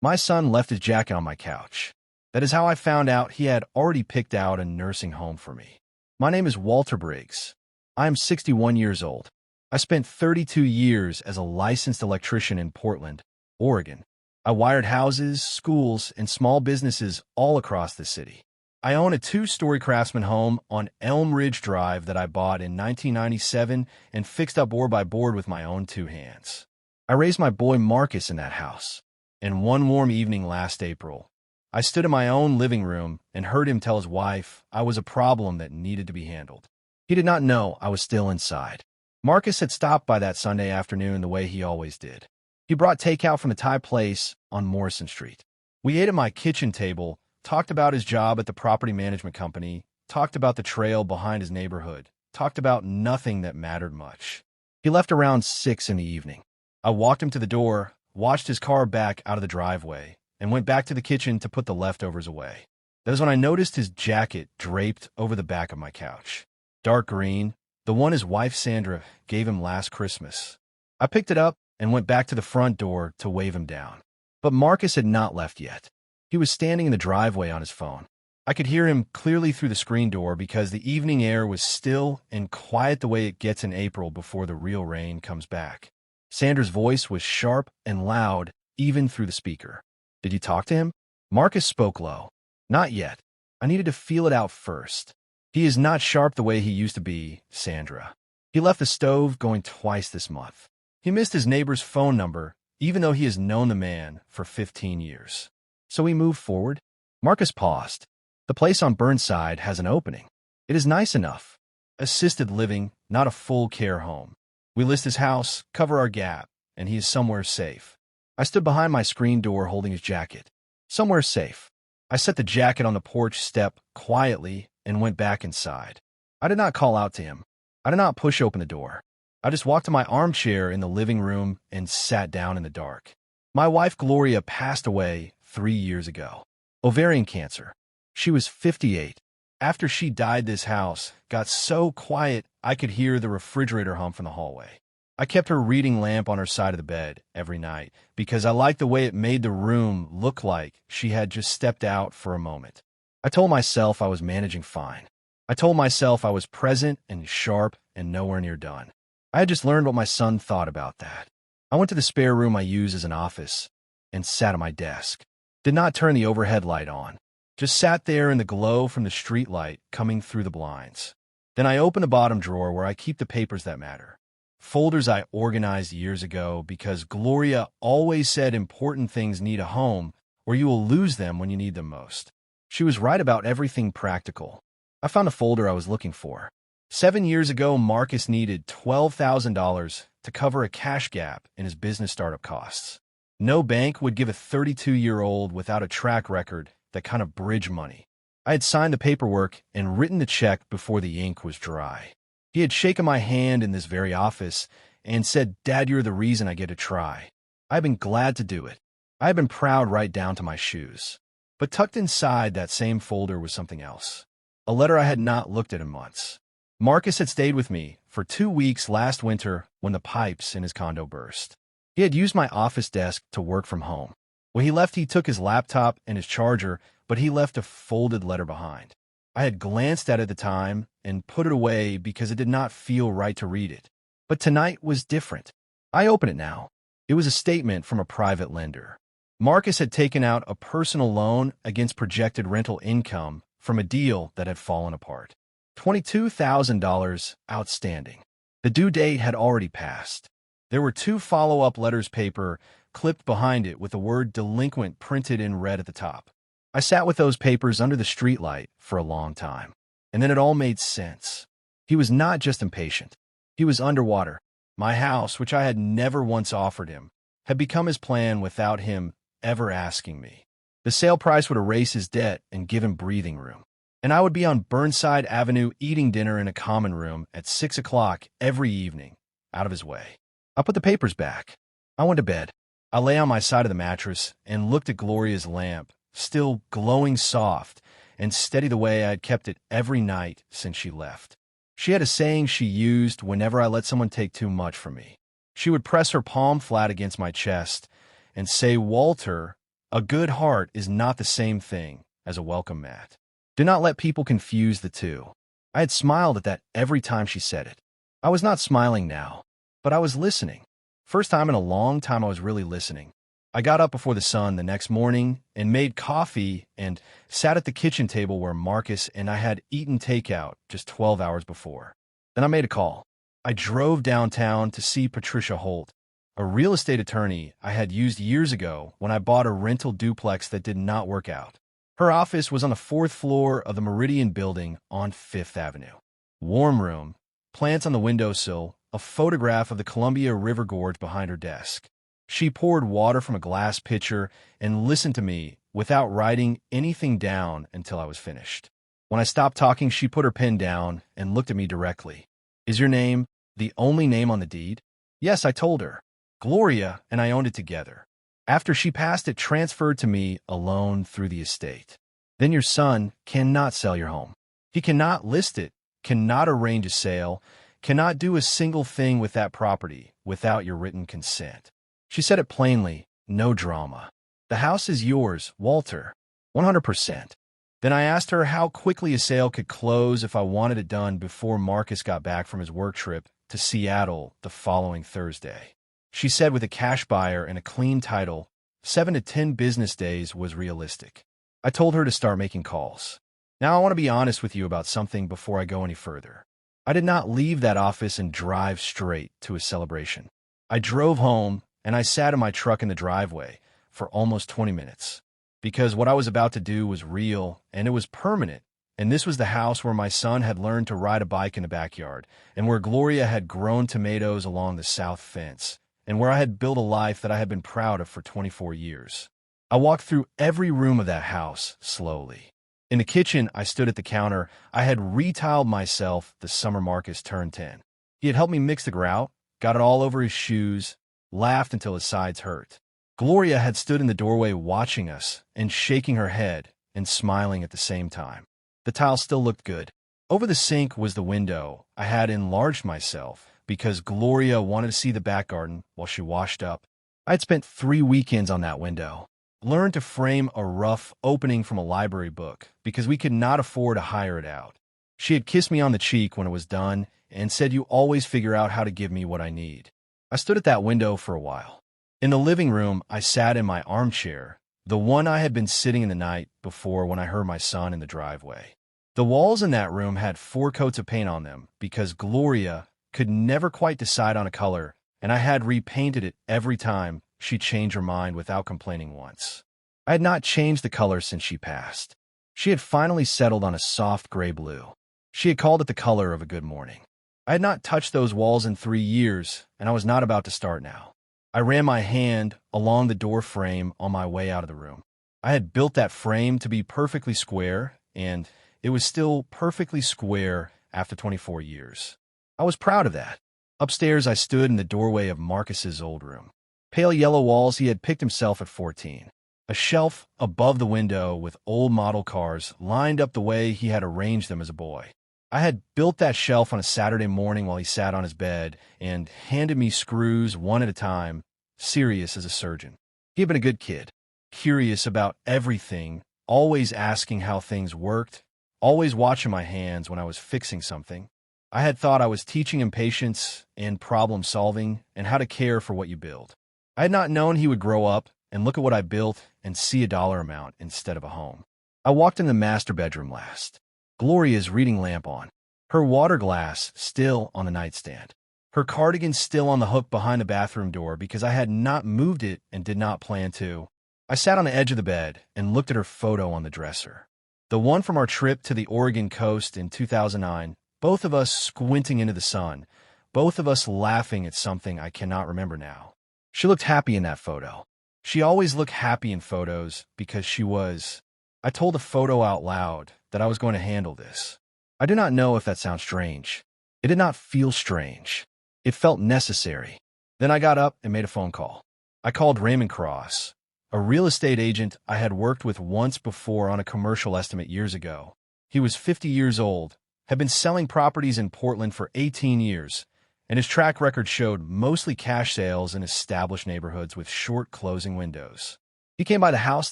My son left his jacket on my couch. That is how I found out he had already picked out a nursing home for me. My name is Walter Briggs. I am 61 years old. I spent 32 years as a licensed electrician in Portland, Oregon. I wired houses, schools, and small businesses all across the city. I own a two-story Craftsman home on Elm Ridge Drive that I bought in 1997 and fixed up board by board with my own two hands. I raised my boy Marcus in that house. And one warm evening last April, I stood in my own living room and heard him tell his wife I was a problem that needed to be handled. He did not know I was still inside. Marcus had stopped by that Sunday afternoon the way he always did. He brought takeout from a Thai place on Morrison Street. We ate at my kitchen table, talked about his job at the property management company, talked about the trail behind his neighborhood, talked about nothing that mattered much. He left around 6 in the evening. I walked him to the door, watched his car back out of the driveway, and went back to the kitchen to put the leftovers away. That is when I noticed his jacket draped over the back of my couch. Dark green, the one his wife Sandra gave him last Christmas. I picked it up and went back to the front door to wave him down. But Marcus had not left yet. He was standing in the driveway on his phone. I could hear him clearly through the screen door because the evening air was still and quiet the way it gets in April before the real rain comes back. Sandra's voice was sharp and loud, even through the speaker. "Did you talk to him?" Marcus spoke low. "Not yet. I needed to feel it out first. He is not sharp the way he used to be, Sandra. He left the stove going twice this month. He missed his neighbor's phone number, even though he has known the man for 15 years. So we moved forward." Marcus paused. "The place on Burnside has an opening. It is nice enough. Assisted living, not a full care home. We list his house, cover our gap, and he is somewhere safe." I stood behind my screen door holding his jacket. Somewhere safe. I set the jacket on the porch step quietly and went back inside. I did not call out to him. I did not push open the door. I just walked to my armchair in the living room and sat down in the dark. My wife Gloria passed away 3 years ago. Ovarian cancer. She was 58. After she died, this house got so quiet I could hear the refrigerator hum from the hallway. I kept her reading lamp on her side of the bed every night because I liked the way it made the room look like she had just stepped out for a moment. I told myself I was managing fine. I told myself I was present and sharp and nowhere near done. I had just learned what my son thought about that. I went to the spare room I use as an office and sat at my desk. Did not turn the overhead light on. Just sat there in the glow from the street light coming through the blinds. Then I opened the bottom drawer where I keep the papers that matter. Folders I organized years ago because Gloria always said important things need a home or you will lose them when you need them most. She was right about everything practical. I found a folder I was looking for. 7 years ago, Marcus needed $12,000 to cover a cash gap in his business startup costs. No bank would give a 32-year-old without a track record that kind of bridge money. I had signed the paperwork and written the check before the ink was dry. He had shaken my hand in this very office and said, "Dad, you're the reason I get to try." I've been glad to do it. I've been proud right down to my shoes. But tucked inside that same folder was something else. A letter I had not looked at in months. Marcus had stayed with me for 2 weeks last winter when the pipes in his condo burst. He had used my office desk to work from home. When he left, he took his laptop and his charger, but he left a folded letter behind. I had glanced at it at the time and put it away because it did not feel right to read it. But tonight was different. I open it now. It was a statement from a private lender. Marcus had taken out a personal loan against projected rental income from a deal that had fallen apart. $22,000 outstanding. The due date had already passed. There were 2 follow-up letters paper clipped behind it with the word delinquent printed in red at the top. I sat with those papers under the streetlight for a long time, and then it all made sense. He was not just impatient. He was underwater. My house, which I had never once offered him, had become his plan without him ever asking me. The sale price would erase his debt and give him breathing room. And I would be on Burnside Avenue eating dinner in a common room at 6 o'clock every evening, out of his way. I put the papers back. I went to bed. I lay on my side of the mattress and looked at Gloria's lamp, still glowing soft and steady the way I had kept it every night since she left. She had a saying she used whenever I let someone take too much from me. She would press her palm flat against my chest and say, "Walter, A good heart is not the same thing as a welcome mat. Do not let people confuse the two. I had smiled at that every time she said it. I was not smiling now, but I was listening. First time in a long time I was really listening. I got up before the sun the next morning and made coffee and sat at the kitchen table where Marcus and I had eaten takeout just 12 hours before. Then I made a call. I drove downtown to see Patricia Holt, a real estate attorney I had used years ago when I bought a rental duplex that did not work out. Her office was on the 4th floor of the Meridian building on 5th Avenue. Warm room, plants on the windowsill, a photograph of the Columbia River Gorge behind her desk. She poured water from a glass pitcher and listened to me without writing anything down until I was finished. When I stopped talking, she put her pen down and looked at me directly. Is your name the only name on the deed? Yes, I told her. Gloria and I owned it together. After she passed, it transferred to me alone through the estate. Then your son cannot sell your home. He cannot list it, cannot arrange a sale, cannot do a single thing with that property without your written consent. She said it plainly, no drama. The house is yours, Walter, 100%. Then I asked her how quickly a sale could close if I wanted it done before Marcus got back from his work trip to Seattle the following Thursday. She said with a cash buyer and a clean title, 7 to 10 business days was realistic. I told her to start making calls. Now I want to be honest with you about something before I go any further. I did not leave that office and drive straight to a celebration. I drove home and I sat in my truck in the driveway for almost 20 minutes because what I was about to do was real and it was permanent. And this was the house where my son had learned to ride a bike in the backyard and where Gloria had grown tomatoes along the south fence and where I had built a life that I had been proud of for 24 years. I walked through every room of that house slowly. In the kitchen, I stood at the counter. I had retiled myself the summer Marcus turned 10. He had helped me mix the grout, got it all over his shoes, laughed until his sides hurt. Gloria had stood in the doorway watching us and shaking her head and smiling at the same time. The tile still looked good. Over the sink was the window. I had enlarged myself because Gloria wanted to see the back garden while she washed up. I had spent 3 weekends on that window. Learned to frame a rough opening from a library book because we could not afford to hire it out. She had kissed me on the cheek when it was done and said, "You always figure out how to give me what I need." I stood at that window for a while. In the living room, I sat in my armchair, the one I had been sitting in the night before when I heard my son in the driveway. The walls in that room had 4 coats of paint on them because Gloria could never quite decide on a color, and I had repainted it every time she changed her mind without complaining once. I had not changed the color since she passed. She had finally settled on a soft gray blue. She had called it the color of a good morning. I had not touched those walls in 3 years, and I was not about to start now. I ran my hand along the door frame on my way out of the room. I had built that frame to be perfectly square, and it was still perfectly square after 24 years. I was proud of that. Upstairs, I stood in the doorway of Marcus's old room. Pale yellow walls he had picked himself at 14. A shelf above the window with old model cars lined up the way he had arranged them as a boy. I had built that shelf on a Saturday morning while he sat on his bed and handed me screws one at a time, serious as a surgeon. He had been a good kid, curious about everything, always asking how things worked, always watching my hands when I was fixing something. I had thought I was teaching him patience and problem solving and how to care for what you build. I had not known he would grow up and look at what I built and see a dollar amount instead of a home. I walked in the master bedroom last. Gloria's reading lamp on, her water glass still on the nightstand, her cardigan still on the hook behind the bathroom door because I had not moved it and did not plan to. I sat on the edge of the bed and looked at her photo on the dresser. The one from our trip to the Oregon coast in 2009, both of us squinting into the sun, both of us laughing at something I cannot remember now. She looked happy in that photo. She always looked happy in photos because she was. I told the photo out loud that I was going to handle this. I do not know if that sounds strange. It did not feel strange. It felt necessary. Then I got up and made a phone call. I called Raymond Cross, a real estate agent I had worked with once before on a commercial estimate years ago. He was 50 years old, had been selling properties in Portland for 18 years, and his track record showed mostly cash sales in established neighborhoods with short closing windows. He came by the house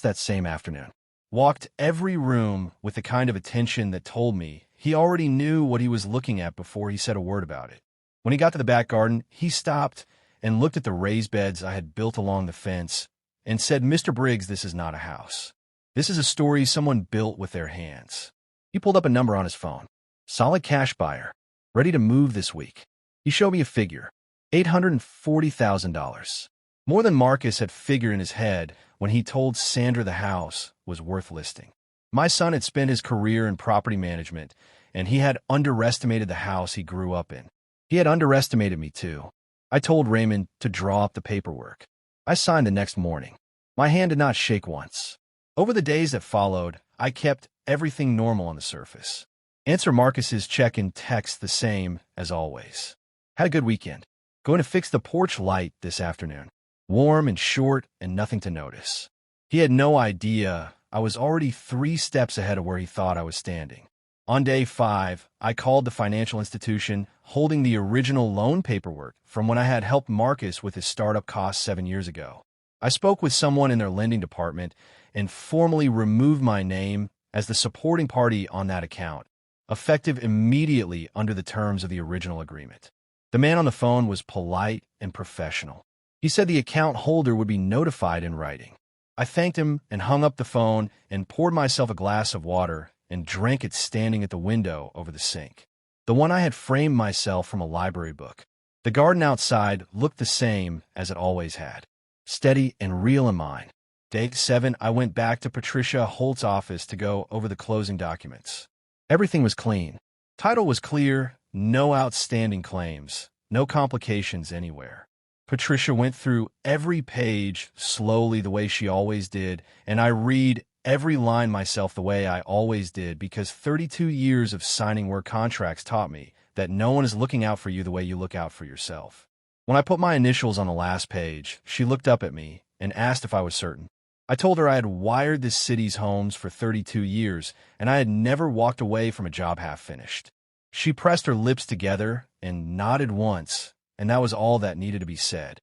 that same afternoon, walked every room with the kind of attention that told me he already knew what he was looking at before he said a word about it. When he got to the back garden, he stopped and looked at the raised beds I had built along the fence and said, "Mr. Briggs, this is not a house. This is a story someone built with their hands." He pulled up a number on his phone. Solid cash buyer, ready to move this week. He showed me a figure, $840,000. More than Marcus had figured in his head when he told Sandra the house was worth listing. My son had spent his career in property management, and he had underestimated the house he grew up in. He had underestimated me, too. I told Raymond to draw up the paperwork. I signed the next morning. My hand did not shake once. Over the days that followed, I kept everything normal on the surface. Answer Marcus's check and text the same as always. Had a good weekend. Going to fix the porch light this afternoon. Warm and short and nothing to notice. He had no idea I was already 3 steps ahead of where he thought I was standing. On day 5, I called the financial institution holding the original loan paperwork from when I had helped Marcus with his startup costs 7 years ago. I spoke with someone in their lending department and formally removed my name as the supporting party on that account, effective immediately under the terms of the original agreement. The man on the phone was polite and professional. He said the account holder would be notified in writing. I thanked him and hung up the phone and poured myself a glass of water and drank it standing at the window over the sink, the one I had framed myself from a library book. The garden outside looked the same as it always had, steady and real in mine. Day 7, I went back to Patricia Holt's office to go over the closing documents. Everything was clean. Title was clear, no outstanding claims, no complications anywhere. Patricia went through every page slowly the way she always did, and I read every line myself the way I always did because 32 years of signing work contracts taught me that no one is looking out for you the way you look out for yourself. When I put my initials on the last page, she looked up at me and asked if I was certain. I told her I had wired this city's homes for 32 years, and I had never walked away from a job half finished. She pressed her lips together and nodded once, and that was all that needed to be said.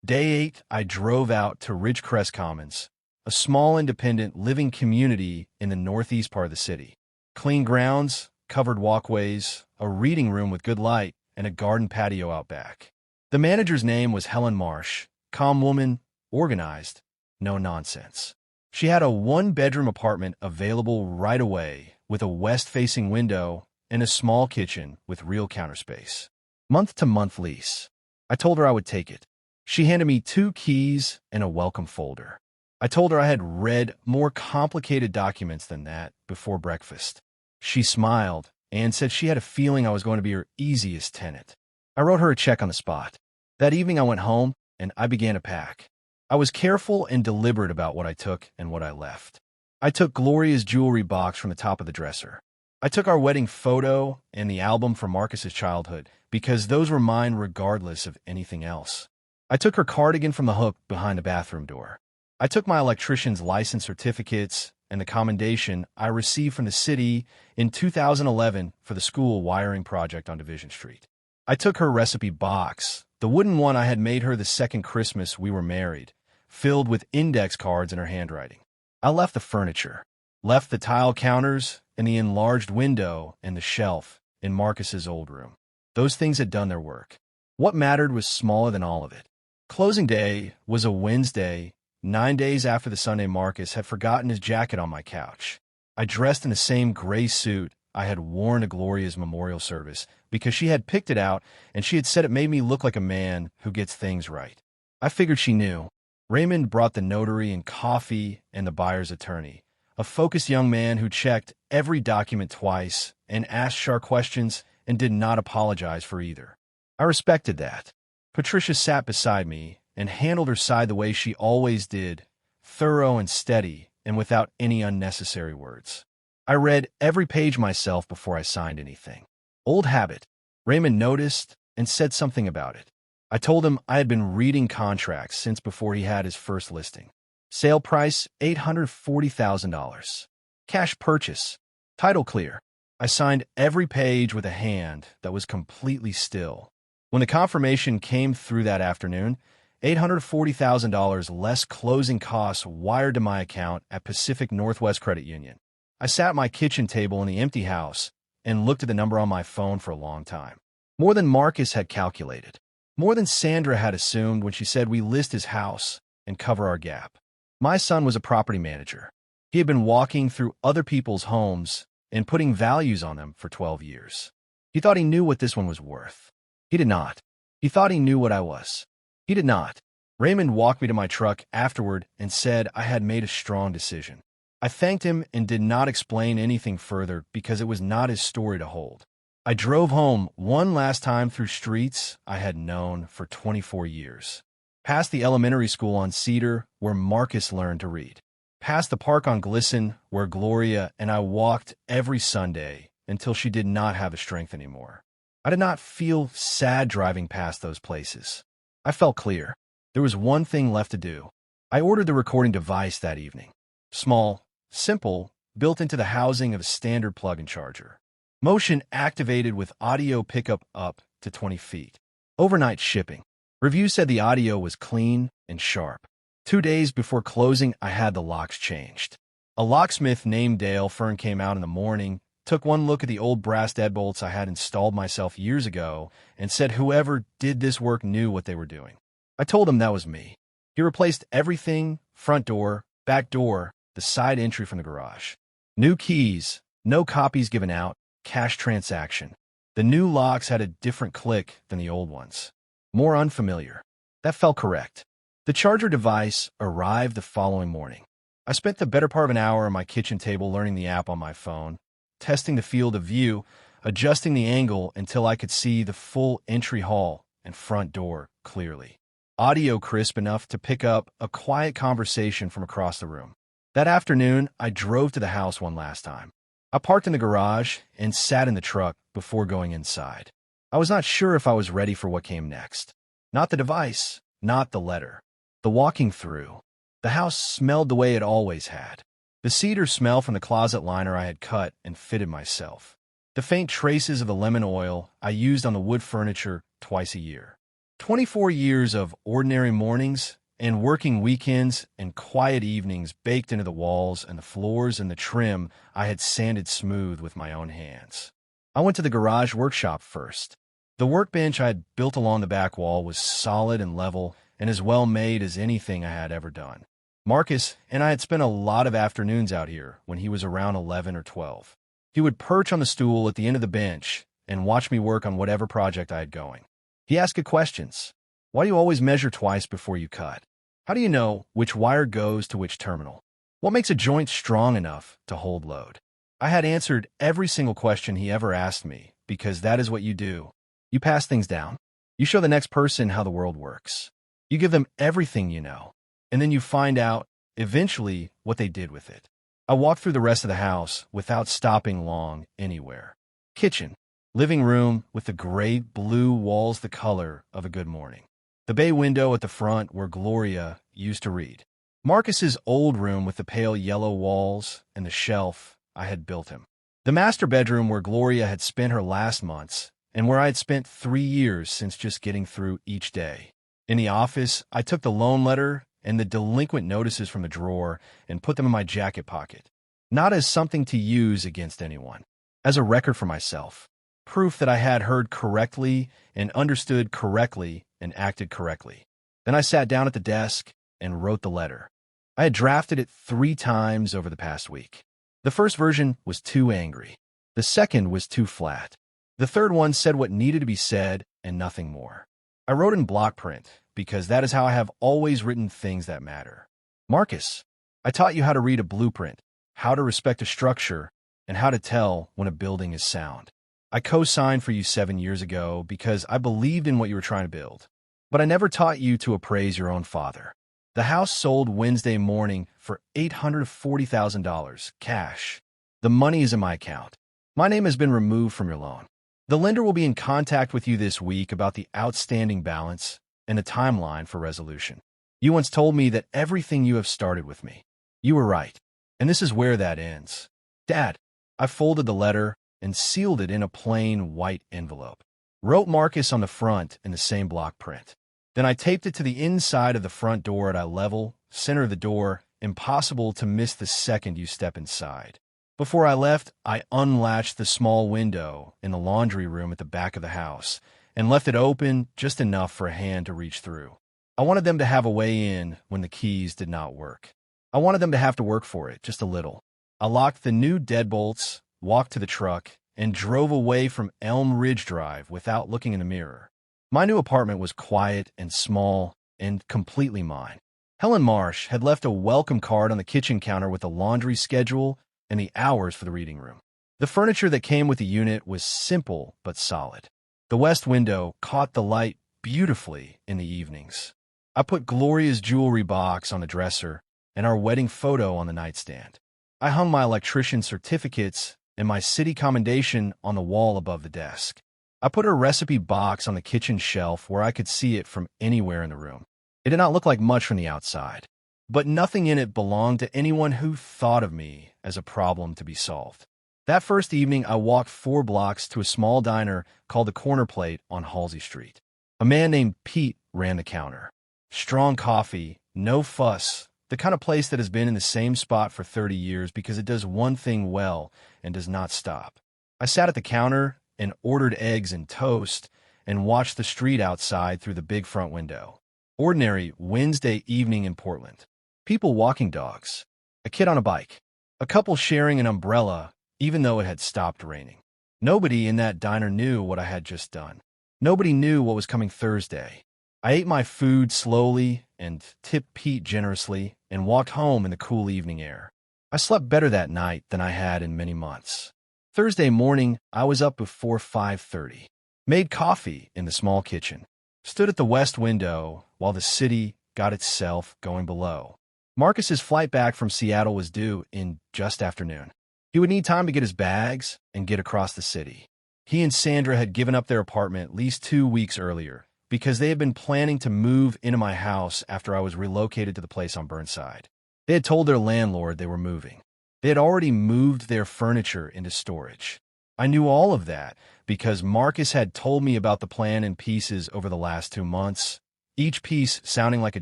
Day 8, I drove out to Ridgecrest Commons, a small independent living community in the northeast part of the city. Clean grounds, covered walkways, a reading room with good light, and a garden patio out back. The manager's name was Helen Marsh, calm woman, organized, no nonsense. She had a 1-bedroom apartment available right away with a west-facing window and a small kitchen with real counter space. Month-to-month lease. I told her I would take it. She handed me 2 keys and a welcome folder. I told her I had read more complicated documents than that before breakfast. She smiled and said she had a feeling I was going to be her easiest tenant. I wrote her a check on the spot. That evening I went home and I began to pack. I was careful and deliberate about what I took and what I left. I took Gloria's jewelry box from the top of the dresser. I took our wedding photo and the album from Marcus's childhood because those were mine regardless of anything else. I took her cardigan from the hook behind the bathroom door. I took my electrician's license certificates and the commendation I received from the city in 2011 for the school wiring project on Division Street. I took her recipe box, the wooden one I had made her the second Christmas we were married, filled with index cards in her handwriting. I left the furniture, left the tile counters and the enlarged window and the shelf in Marcus's old room. Those things had done their work. What mattered was smaller than all of it. Closing day was a Wednesday, 9 days after the Sunday Marcus had forgotten his jacket on my couch. I dressed in the same gray suit I had worn to Gloria's memorial service because she had picked it out and she had said it made me look like a man who gets things right. I figured she knew. Raymond brought the notary and coffee and the buyer's attorney, a focused young man who checked every document twice and asked sharp questions and did not apologize for either. I respected that. Patricia sat beside me and handled her side the way she always did, thorough and steady and without any unnecessary words. I read every page myself before I signed anything. Old habit. Raymond noticed and said something about it. I told him I had been reading contracts since before he had his first listing. Sale price, $840,000. Cash purchase. Title clear. I signed every page with a hand that was completely still. When the confirmation came through that afternoon, $840,000 less closing costs wired to my account at Pacific Northwest Credit Union. I sat at my kitchen table in the empty house and looked at the number on my phone for a long time. More than Marcus had calculated. More than Sandra had assumed when she said we list his house and cover our gap. My son was a property manager. He had been walking through other people's homes and putting values on them for 12 years. He thought he knew what this one was worth. He did not. He thought he knew what I was. He did not. Raymond walked me to my truck afterward and said I had made a strong decision. I thanked him and did not explain anything further because it was not his story to hold. I drove home one last time through streets I had known for 24 years. Past the elementary school on Cedar, where Marcus learned to read. Past the park on Glisson, where Gloria and I walked every Sunday until she did not have the strength anymore. I did not feel sad driving past those places. I felt clear. There was one thing left to do. I ordered the recording device that evening. Small, simple, built into the housing of a standard plug-in charger. Motion activated with audio pickup up to 20 feet. Overnight shipping. Reviews said the audio was clean and sharp. 2 days before closing, I had the locks changed. A locksmith named Dale Fern came out in the morning, took one look at the old brass deadbolts I had installed myself years ago, and said whoever did this work knew what they were doing. I told him that was me. He replaced everything, front door, back door, the side entry from the garage. New keys, no copies given out, cash transaction. The new locks had a different click than the old ones. More unfamiliar. That felt correct. The charger device arrived the following morning. I spent the better part of an hour on my kitchen table learning the app on my phone, testing the field of view, adjusting the angle until I could see the full entry hall and front door clearly. Audio crisp enough to pick up a quiet conversation from across the room. That afternoon, I drove to the house one last time. I parked in the garage and sat in the truck before going inside. I was not sure if I was ready for what came next. Not the device, not the letter. The walking through. The house smelled the way it always had. The cedar smell from the closet liner I had cut and fitted myself. The faint traces of the lemon oil I used on the wood furniture twice a year. 24 years of ordinary mornings and working weekends and quiet evenings baked into the walls and the floors and the trim I had sanded smooth with my own hands. I went to the garage workshop first. The workbench I had built along the back wall was solid and level and as well made as anything I had ever done. Marcus and I had spent a lot of afternoons out here when he was around 11 or 12. He would perch on the stool at the end of the bench and watch me work on whatever project I had going. He asked good questions. Why do you always measure twice before you cut? How do you know which wire goes to which terminal? What makes a joint strong enough to hold load? I had answered every single question he ever asked me because that is what you do. You pass things down. You show the next person how the world works. You give them everything you know, and then you find out, eventually, what they did with it. I walked through the rest of the house without stopping long anywhere. Kitchen. Living room with the gray blue walls the color of a good morning. The bay window at the front where Gloria used to read. Marcus's old room with the pale yellow walls and the shelf I had built him. The master bedroom where Gloria had spent her last months and where I had spent 3 years since just getting through each day. In the office, I took the loan letter and the delinquent notices from the drawer and put them in my jacket pocket. Not as something to use against anyone, as a record for myself. Proof that I had heard correctly and understood correctly and acted correctly. Then I sat down at the desk and wrote the letter. I had drafted it 3 times over the past week. The first version was too angry. The second was too flat. The third one said what needed to be said and nothing more. I wrote in block print because that is how I have always written things that matter. Marcus, I taught you how to read a blueprint, how to respect a structure, and how to tell when a building is sound. I co-signed for you 7 years ago because I believed in what you were trying to build. But I never taught you to appraise your own father. The house sold Wednesday morning for $840,000 cash. The money is in my account. My name has been removed from your loan. The lender will be in contact with you this week about the outstanding balance and a timeline for resolution. You once told me that everything you have started with me. You were right. And this is where that ends. Dad, I folded the letter and sealed it in a plain white envelope. Wrote Marcus on the front in the same block print. Then I taped it to the inside of the front door at eye level, center of the door, impossible to miss the second you step inside. Before I left, I unlatched the small window in the laundry room at the back of the house and left it open just enough for a hand to reach through. I wanted them to have a way in when the keys did not work. I wanted them to have to work for it, just a little. I locked the new deadbolts, walked to the truck, and drove away from Elm Ridge Drive without looking in the mirror. My new apartment was quiet and small and completely mine. Helen Marsh had left a welcome card on the kitchen counter with a laundry schedule and the hours for the reading room. The furniture that came with the unit was simple but solid. The west window caught the light beautifully in the evenings. I put Gloria's jewelry box on the dresser and our wedding photo on the nightstand. I hung my electrician certificates and my city commendation on the wall above the desk. I put her recipe box on the kitchen shelf where I could see it from anywhere in the room. It did not look like much from the outside, but nothing in it belonged to anyone who thought of me as a problem to be solved. That first evening, I walked 4 blocks to a small diner called the Corner Plate on Halsey Street. A man named Pete ran the counter. Strong coffee, no fuss, the kind of place that has been in the same spot for 30 years because it does one thing well and does not stop. I sat at the counter and ordered eggs and toast and watched the street outside through the big front window. Ordinary Wednesday evening in Portland. People walking dogs. A kid on a bike. A couple sharing an umbrella, even though it had stopped raining. Nobody in that diner knew what I had just done. Nobody knew what was coming Thursday. I ate my food slowly and tipped Pete generously and walked home in the cool evening air. I slept better that night than I had in many months. Thursday morning, I was up before 5:30. Made coffee in the small kitchen. Stood at the west window while the city got itself going below. Marcus's flight back from Seattle was due in just afternoon. He would need time to get his bags and get across the city. He and Sandra had given up their apartment at least 2 weeks earlier because they had been planning to move into my house after I was relocated to the place on Burnside. They had told their landlord they were moving. They had already moved their furniture into storage. I knew all of that because Marcus had told me about the plan in pieces over the last 2 months, each piece sounding like a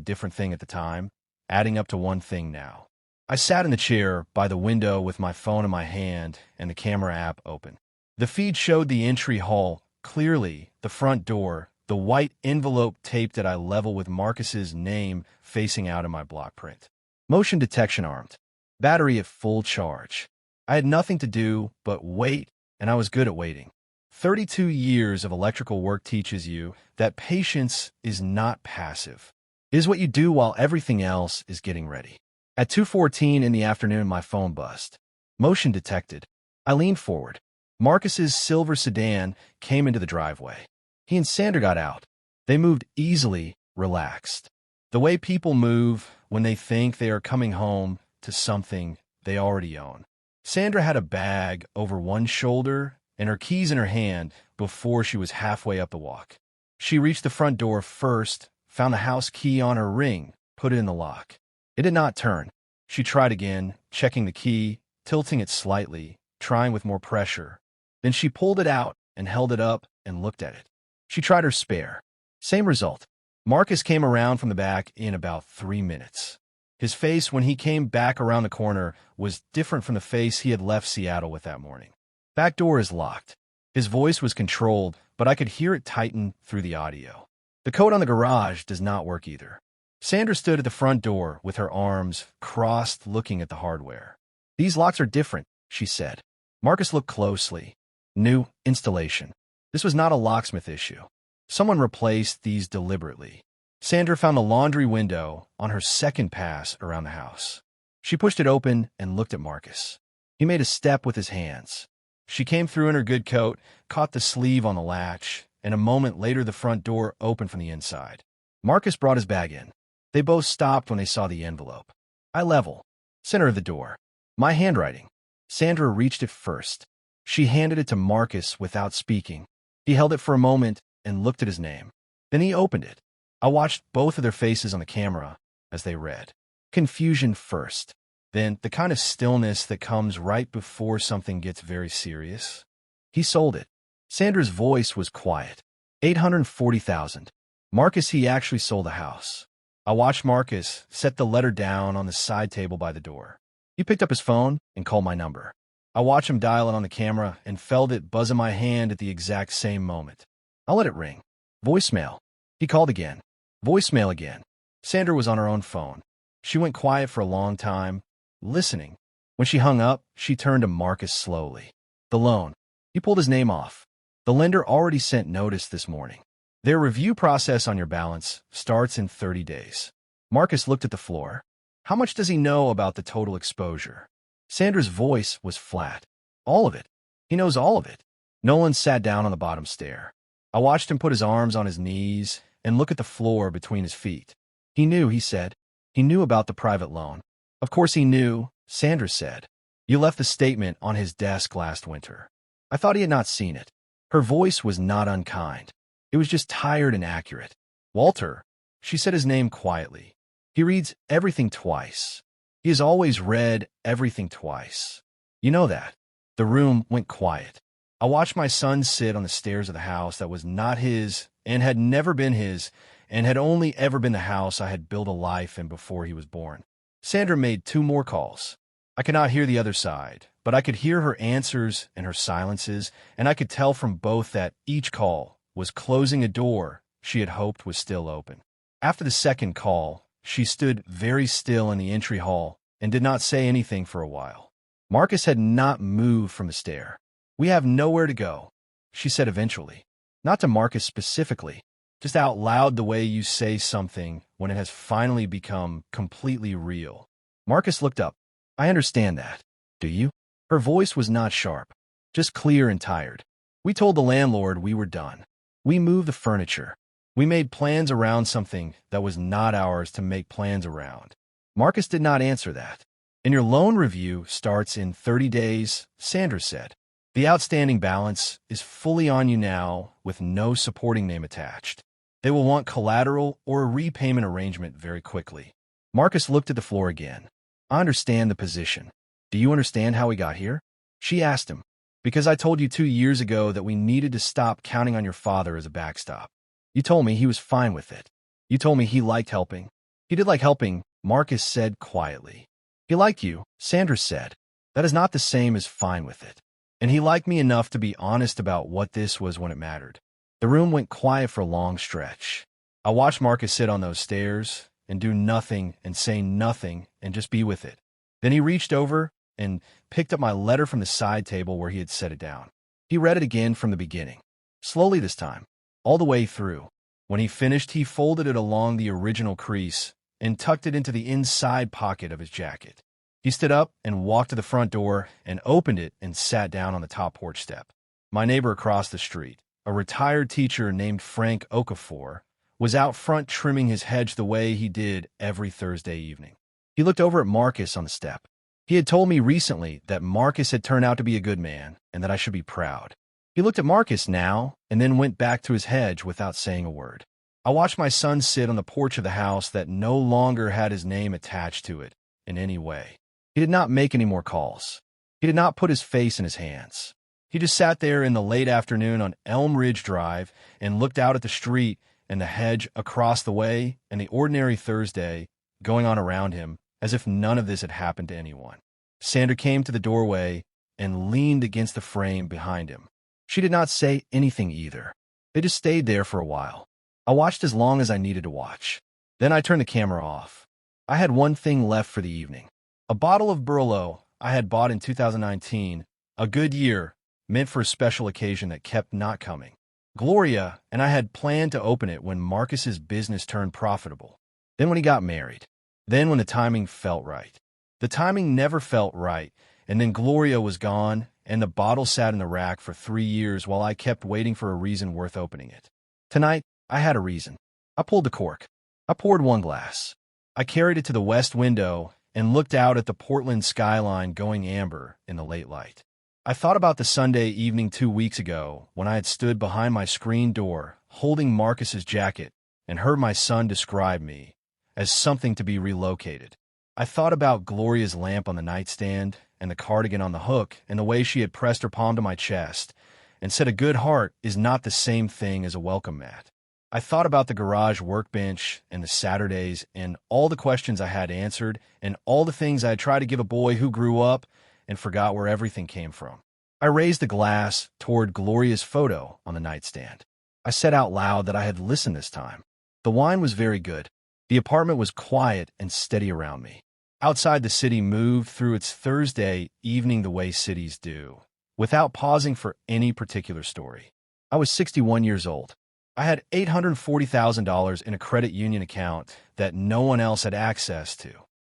different thing at the time, adding up to one thing now. I sat in the chair by the window with my phone in my hand and the camera app open. The feed showed the entry hall clearly, the front door, the white envelope taped at eye level with Marcus's name facing out in my block print. Motion detection armed. Battery at full charge. I had nothing to do but wait, and I was good at waiting. 32 years of electrical work teaches you that patience is not passive. It is what you do while everything else is getting ready. At 2:14 in the afternoon, my phone buzzed. Motion detected. I leaned forward. Marcus's silver sedan came into the driveway. He and Sandra got out. They moved easily, relaxed. The way people move when they think they are coming home to something they already own. Sandra had a bag over one shoulder and her keys in her hand before she was halfway up the walk. She reached the front door first, found the house key on her ring, put it in the lock. It did not turn. She tried again, checking the key, tilting it slightly, trying with more pressure. Then she pulled it out and held it up and looked at it. She tried her spare. Same result. Marcus came around from the back in about 3 minutes. His face, when he came back around the corner, was different from the face he had left Seattle with that morning. Back door is locked. His voice was controlled, but I could hear it tighten through the audio. The code on the garage does not work either. Sandra stood at the front door with her arms crossed, looking at the hardware. These locks are different, she said. Marcus looked closely. New installation. This was not a locksmith issue. Someone replaced these deliberately. Sandra found the laundry window on her second pass around the house. She pushed it open and looked at Marcus. He made a step with his hands. She came through in her good coat, caught the sleeve on the latch, and a moment later the front door opened from the inside. Marcus brought his bag in. They both stopped when they saw the envelope. Eye level. Center of the door. My handwriting. Sandra reached it first. She handed it to Marcus without speaking. He held it for a moment and looked at his name. Then he opened it. I watched both of their faces on the camera as they read. Confusion first, then the kind of stillness that comes right before something gets very serious. He sold it. Sandra's voice was quiet. $840,000. Marcus, he actually sold the house. I watched Marcus set the letter down on the side table by the door. He picked up his phone and called my number. I watched him dial it on the camera and felt it buzz in my hand at the exact same moment. I let it ring. Voicemail. He called again. Voicemail again. Sandra was on her own phone. She went quiet for a long time, listening. When she hung up, she turned to Marcus slowly. The loan. He pulled his name off. The lender already sent notice this morning. Their review process on your balance starts in 30 days. Marcus looked at the floor. How much does he know about the total exposure? Sandra's voice was flat. All of it. He knows all of it. Nolan sat down on the bottom stair. I watched him put his arms on his knees and look at the floor between his feet. He knew, he said. He knew about the private loan. Of course he knew, Sandra said. You left the statement on his desk last winter. I thought he had not seen it. Her voice was not unkind. It was just tired and accurate. Walter, she said his name quietly. He reads everything twice. He has always read everything twice. You know that. The room went quiet. I watched my son sit on the stairs of the house that was not his and had never been his and had only ever been the house I had built a life in before he was born. Sandra made 2 more calls. I could not hear the other side, but I could hear her answers and her silences, and I could tell from both that each call was closing a door she had hoped was still open. After the second call, she stood very still in the entry hall and did not say anything for a while. Marcus had not moved from the stair. We have nowhere to go, she said eventually. Not to Marcus specifically, just out loud the way you say something when it has finally become completely real. Marcus looked up. I understand that. Do you? Her voice was not sharp, just clear and tired. We told the landlord we were done. We moved the furniture. We made plans around something that was not ours to make plans around. Marcus did not answer that. And your loan review starts in 30 days, Sandra said. The outstanding balance is fully on you now with no supporting name attached. They will want collateral or a repayment arrangement very quickly. Marcus looked at the floor again. I understand the position. Do you understand how we got here? She asked him. Because I told you 2 years ago that we needed to stop counting on your father as a backstop. You told me he was fine with it. You told me he liked helping. He did like helping, Marcus said quietly. He liked you, Sandra said. That is not the same as fine with it. And he liked me enough to be honest about what this was when it mattered. The room went quiet for a long stretch. I watched Marcus sit on those stairs and do nothing and say nothing and just be with it. Then he reached over and picked up my letter from the side table where he had set it down. He read it again from the beginning, slowly this time, all the way through. When he finished, he folded it along the original crease and tucked it into the inside pocket of his jacket. He stood up and walked to the front door and opened it and sat down on the top porch step. My neighbor across the street, a retired teacher named Frank Okafor, was out front trimming his hedge the way he did every Thursday evening. He looked over at Marcus on the step. He had told me recently that Marcus had turned out to be a good man and that I should be proud. He looked at Marcus now and then went back to his hedge without saying a word. I watched my son sit on the porch of the house that no longer had his name attached to it in any way. He did not make any more calls. He did not put his face in his hands. He just sat there in the late afternoon on Elm Ridge Drive and looked out at the street and the hedge across the way and the ordinary Thursday going on around him as if none of this had happened to anyone. Sandra came to the doorway and leaned against the frame behind him. She did not say anything either. They just stayed there for a while. I watched as long as I needed to watch. Then I turned the camera off. I had one thing left for the evening. A bottle of Burlo I had bought in 2019, a good year, meant for a special occasion that kept not coming. Gloria and I had planned to open it when Marcus's business turned profitable. Then when he got married. Then when the timing felt right. The timing never felt right, and then Gloria was gone, and the bottle sat in the rack for 3 years while I kept waiting for a reason worth opening it. Tonight, I had a reason. I pulled the cork. I poured 1 glass. I carried it to the west window and looked out at the Portland skyline going amber in the late light. I thought about the Sunday evening 2 weeks ago when I had stood behind my screen door holding Marcus's jacket and heard my son describe me as something to be relocated. I thought about Gloria's lamp on the nightstand and the cardigan on the hook and the way she had pressed her palm to my chest and said a good heart is not the same thing as a welcome mat. I thought about the garage workbench and the Saturdays and all the questions I had answered and all the things I had tried to give a boy who grew up and forgot where everything came from. I raised the glass toward Gloria's photo on the nightstand. I said out loud that I had listened this time. The wine was very good. The apartment was quiet and steady around me. Outside, the city moved through its Thursday evening the way cities do, without pausing for any particular story. I was 61 years old. I had $840,000 in a credit union account that no one else had access to.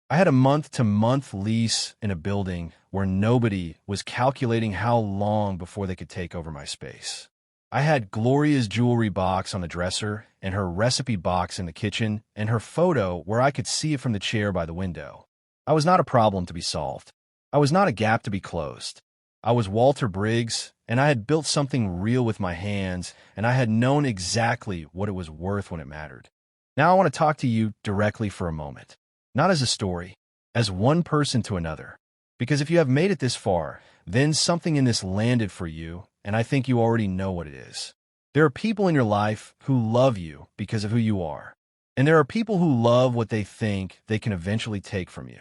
I had a month-to-month lease in a building where nobody was calculating how long before they could take over my space. I had Gloria's jewelry box on the dresser and her recipe box in the kitchen and her photo where I could see it from the chair by the window. I was not a problem to be solved. I was not a gap to be closed. I was Walter Briggs, and I had built something real with my hands, and I had known exactly what it was worth when it mattered. Now I want to talk to you directly for a moment. Not as a story, as one person to another. Because if you have made it this far, then something in this landed for you, and I think you already know what it is. There are people in your life who love you because of who you are. And there are people who love what they think they can eventually take from you.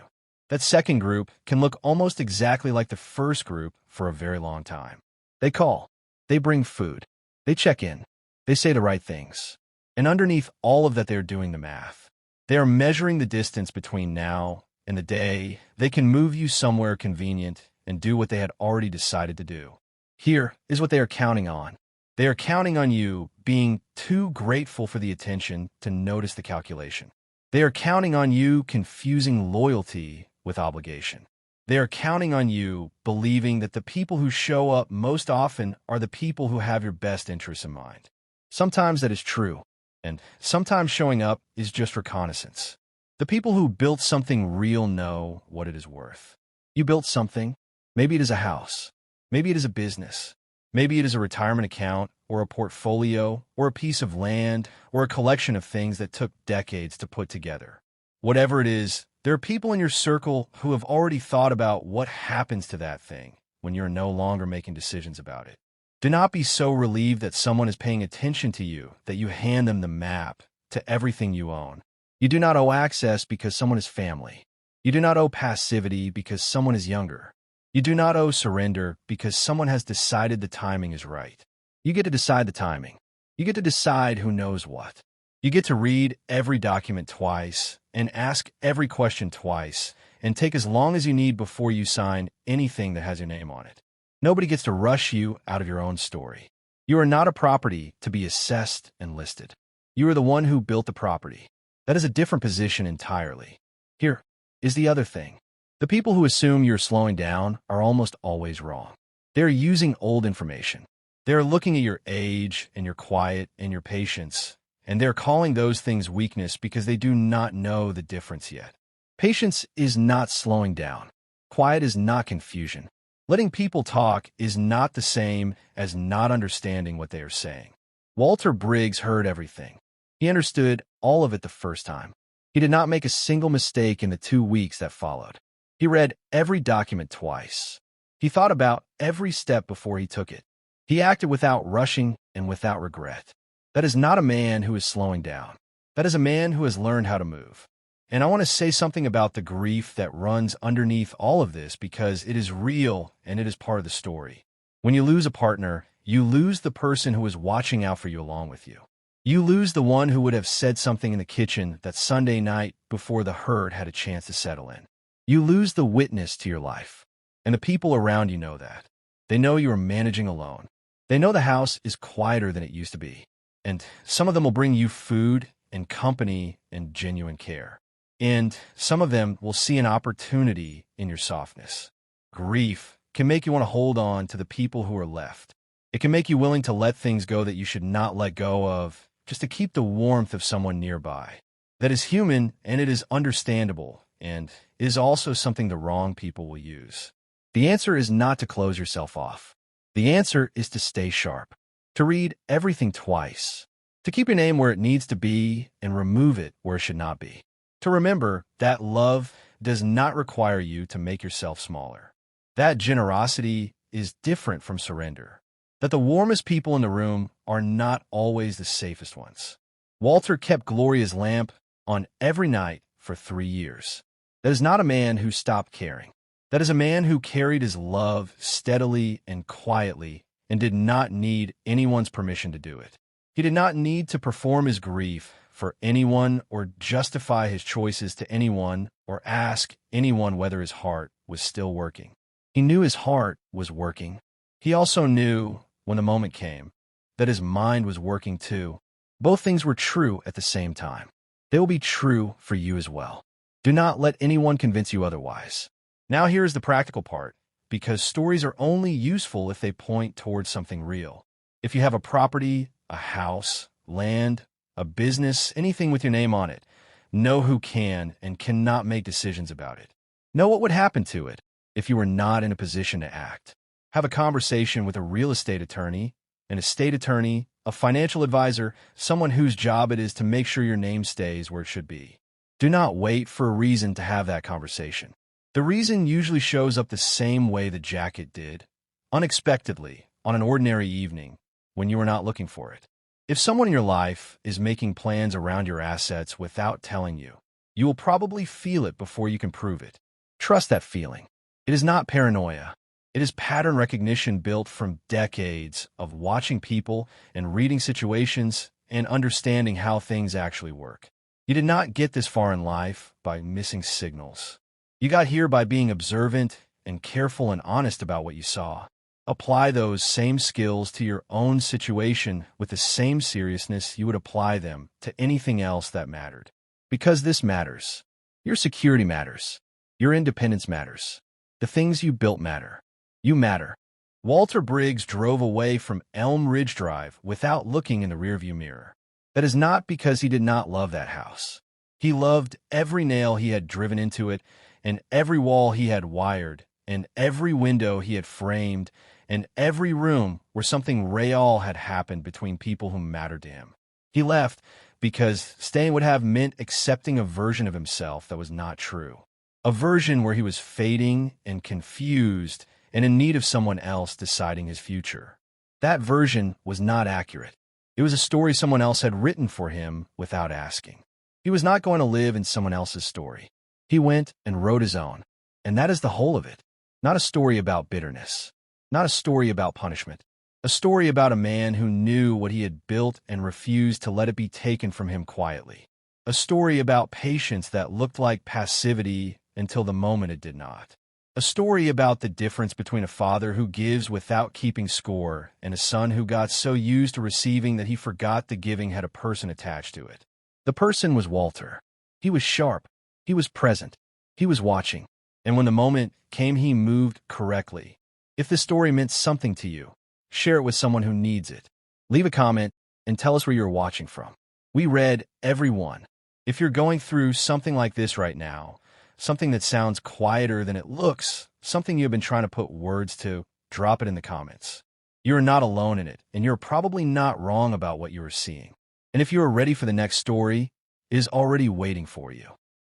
That second group can look almost exactly like the first group for a very long time. They call. They bring food. They check in. They say the right things. And underneath all of that, they're doing the math. They are measuring the distance between now and the day they can move you somewhere convenient and do what they had already decided to do. Here is what they are counting on. They are counting on you being too grateful for the attention to notice the calculation. They are counting on you confusing loyalty with obligation. They are counting on you believing that the people who show up most often are the people who have your best interests in mind. Sometimes that is true, and sometimes showing up is just reconnaissance. The people who built something real know what it is worth. You built something. Maybe it is a house. Maybe it is a business. Maybe it is a retirement account or a portfolio or a piece of land or a collection of things that took decades to put together. Whatever it is, there are people in your circle who have already thought about what happens to that thing when you're no longer making decisions about it. Do not be so relieved that someone is paying attention to you that you hand them the map to everything you own. You do not owe access because someone is family. You do not owe passivity because someone is younger. You do not owe surrender because someone has decided the timing is right. You get to decide the timing. You get to decide who knows what. You get to read every document twice and ask every question twice and take as long as you need before you sign anything that has your name on it. Nobody gets to rush you out of your own story. You are not a property to be assessed and listed. You are the one who built the property. That is a different position entirely. Here is the other thing. The people who assume you're slowing down are almost always wrong. They're using old information. They're looking at your age and your quiet and your patience, and they're calling those things weakness because they do not know the difference yet. Patience is not slowing down. Quiet is not confusion. Letting people talk is not the same as not understanding what they are saying. Walter Briggs heard everything. He understood all of it the first time. He did not make a single mistake in the 2 weeks that followed. He read every document twice. He thought about every step before he took it. He acted without rushing and without regret. That is not a man who is slowing down. That is a man who has learned how to move. And I want to say something about the grief that runs underneath all of this because it is real and it is part of the story. When you lose a partner, you lose the person who is watching out for you along with you. You lose the one who would have said something in the kitchen that Sunday night before the hurt had a chance to settle in. You lose the witness to your life. And the people around you know that. They know you are managing alone. They know the house is quieter than it used to be. And some of them will bring you food and company and genuine care. And some of them will see an opportunity in your softness. Grief can make you want to hold on to the people who are left. It can make you willing to let things go that you should not let go of, just to keep the warmth of someone nearby. That is human and it is understandable, and is also something the wrong people will use. The answer is not to close yourself off. The answer is to stay sharp, to read everything twice, to keep your name where it needs to be and remove it where it should not be. To remember that love does not require you to make yourself smaller. That generosity is different from surrender. That the warmest people in the room are not always the safest ones. Walter kept Gloria's lamp on every night for 3 years. That is not a man who stopped caring. That is a man who carried his love steadily and quietly and did not need anyone's permission to do it. He did not need to perform his grief for anyone or justify his choices to anyone or ask anyone whether his heart was still working. He knew his heart was working. He also knew, when the moment came, that his mind was working too. Both things were true at the same time. They will be true for you as well. Do not let anyone convince you otherwise. Now here is the practical part, because stories are only useful if they point towards something real. If you have a property, a house, land, a business, anything with your name on it, know who can and cannot make decisions about it. Know what would happen to it if you were not in a position to act. Have a conversation with a real estate attorney, an estate attorney, a financial advisor, someone whose job it is to make sure your name stays where it should be. Do not wait for a reason to have that conversation. The reason usually shows up the same way the jacket did, unexpectedly, on an ordinary evening, when you were not looking for it. If someone in your life is making plans around your assets without telling you, you will probably feel it before you can prove it. Trust that feeling. It is not paranoia. It is pattern recognition built from decades of watching people and reading situations and understanding how things actually work. You did not get this far in life by missing signals. You got here by being observant and careful and honest about what you saw. Apply those same skills to your own situation with the same seriousness you would apply them to anything else that mattered. Because this matters. Your security matters. Your independence matters. The things you built matter. You matter. Walter Briggs drove away from Elm Ridge Drive without looking in the rearview mirror. That is not because he did not love that house. He loved every nail he had driven into it, and every wall he had wired, and every window he had framed, and every room where something real had happened between people who mattered to him. He left because staying would have meant accepting a version of himself that was not true. A version where he was fading and confused and in need of someone else deciding his future. That version was not accurate. It was a story someone else had written for him without asking. He was not going to live in someone else's story. He went and wrote his own, and that is the whole of it. Not a story about bitterness, not a story about punishment, a story about a man who knew what he had built and refused to let it be taken from him quietly. A story about patience that looked like passivity until the moment it did not. A story about the difference between a father who gives without keeping score and a son who got so used to receiving that he forgot the giving had a person attached to it. The person was Walter. He was sharp. He was present. He was watching. And when the moment came, he moved correctly. If this story meant something to you, share it with someone who needs it. Leave a comment and tell us where you're watching from. We read every one. If you're going through something like this right now, something that sounds quieter than it looks, something you've been trying to put words to, drop it in the comments. You are not alone in it, and you're probably not wrong about what you are seeing. And if you are ready for the next story, it is already waiting for you.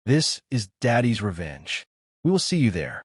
This is Daddy's Revenge. We will see you there.